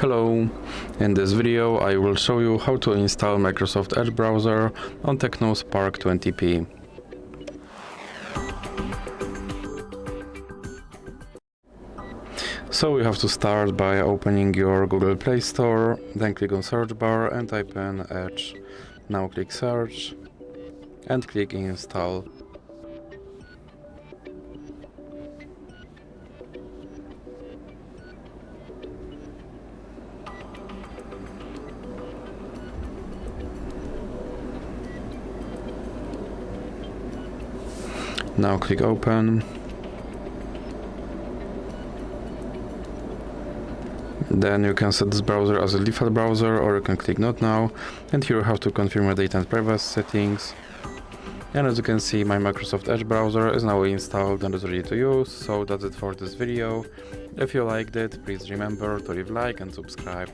Hello, in this video I will show you how to install Microsoft Edge browser on TECNO Spark 20p. So you have to start by opening your Google Play Store, then click on search bar and type in Edge. Now click search and click install. Now click open. Then you can set this browser as a default browser, or you can click not now, and here you have to confirm your data and privacy settings. And as you can see, my Microsoft Edge browser is now installed and is ready to use. So that's it for this video. If you liked it, please remember to leave a like and subscribe.